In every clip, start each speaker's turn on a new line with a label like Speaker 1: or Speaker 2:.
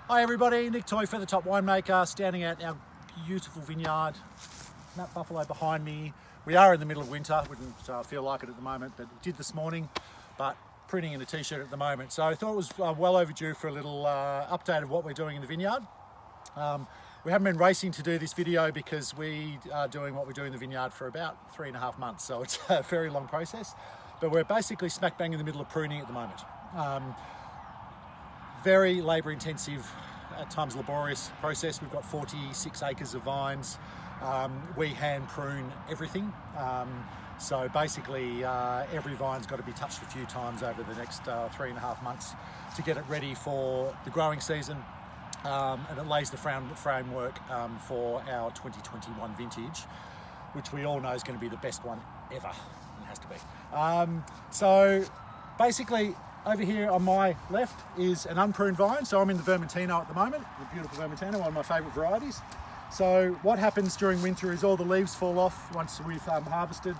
Speaker 1: Hi everybody, Nick Toy, Feathertop Winemaker, standing at our beautiful vineyard. That buffalo behind me. We are in the middle of winter, wouldn't feel like it at the moment, but it did this morning, but printing in a t-shirt at the moment. So I thought it was well overdue for a little update of what we're doing in the vineyard. We haven't been racing to do this video because we are doing what we do in the vineyard for about 3.5 months, so it's a very long process. But we're basically smack bang in the middle of pruning at the moment. Very labour intensive, at times laborious process. We've got 46 acres of vines. We hand prune everything. So basically every vine's got to be touched a few times over the next 3.5 months to get it ready for the growing season. And it lays the framework for our 2021 vintage, which we all know is going to be the best one ever. It has to be. So basically, over here on my left is an unpruned vine. So I'm in the Vermentino at the moment, the beautiful Vermentino, one of my favourite varieties. So what happens during winter is all the leaves fall off once we've harvested.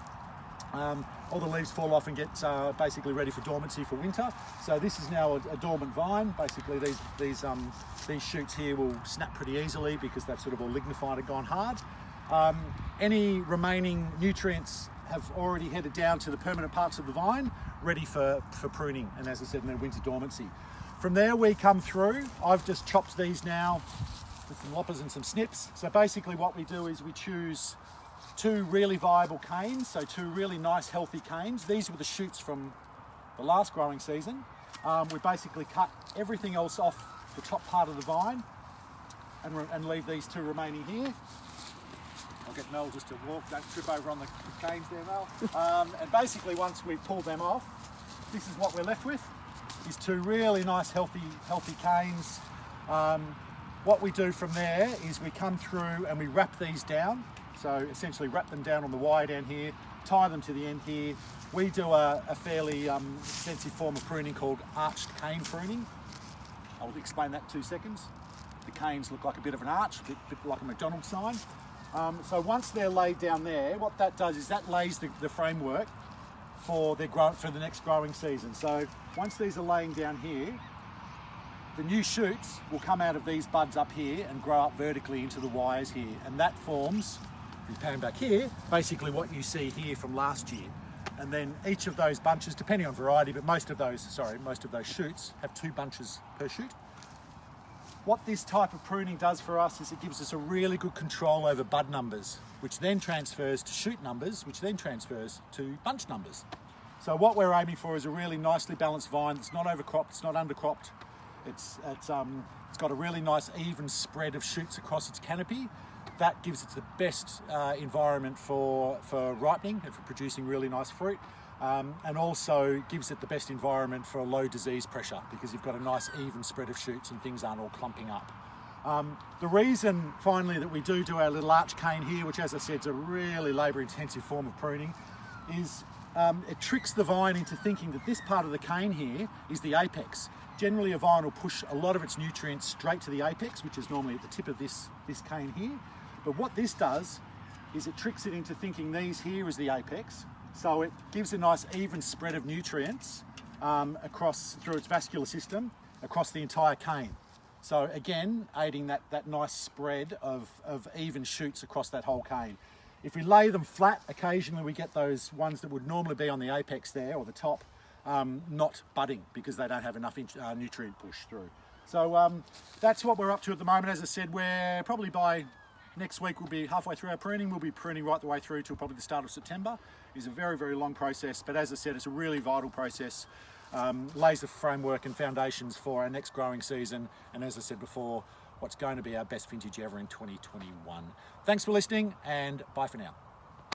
Speaker 1: All the leaves fall off and get basically ready for dormancy for winter. So this is now a dormant vine. Basically these shoots here will snap pretty easily because they've sort of all lignified and gone hard. Any remaining nutrients have already headed down to the permanent parts of the vine, ready for pruning, and as I said, in their winter dormancy. From there we come through. I've just chopped these now with some loppers and some snips. So basically what we do is we choose two really viable canes, so two really nice healthy canes. These were the shoots from the last growing season. We basically cut everything else off the top part of the vine and leave these two remaining here. I'll get Mel just to walk, don't trip over on the canes there, Mel. And basically once we've pulled them off, this is what we're left with, is two really nice healthy canes. What we do from there is we come through and we wrap these down. So essentially wrap them down on the wide end here, tie them to the end here. We do a fairly extensive form of pruning called arched cane pruning. I'll explain that in 2 seconds. The canes look like a bit of an arch, a bit like a McDonald's sign. So once they're laid down there, what that does is that lays the framework for the next growing season. So once these are laying down here, the new shoots will come out of these buds up here and grow up vertically into the wires here, and that forms, if you pan back here, basically what you see here from last year. And then each of those bunches, depending on variety, but most of those shoots have 2 bunches per shoot. What this type of pruning does for us is it gives us a really good control over bud numbers, which then transfers to shoot numbers, which then transfers to bunch numbers. So what we're aiming for is a really nicely balanced vine that's not overcropped, it's not undercropped. It's got a really nice even spread of shoots across its canopy. That gives it the best environment for ripening and for producing really nice fruit. And also gives it the best environment for low disease pressure because you've got a nice even spread of shoots and things aren't all clumping up. The reason finally that we do our little arch cane here, which as I said is a really labour intensive form of pruning, is it tricks the vine into thinking that this part of the cane here is the apex. Generally a vine will push a lot of its nutrients straight to the apex, which is normally at the tip of this cane here. But what this does is it tricks it into thinking these here is the apex. So it gives a nice even spread of nutrients through its vascular system across the entire cane. So again, aiding that nice spread of even shoots across that whole cane. If we lay them flat, occasionally we get those ones that would normally be on the apex there or the top, not budding because they don't have enough nutrient push through. So that's what we're up to at the moment. As I said, we're probably by next week we'll be halfway through our pruning. We'll be pruning right the way through till probably the start of September. It's a very, very long process, but as I said, it's a really vital process. Lays the framework and foundations for our next growing season. And as I said before, what's going to be our best vintage ever in 2021. Thanks for listening and bye for now.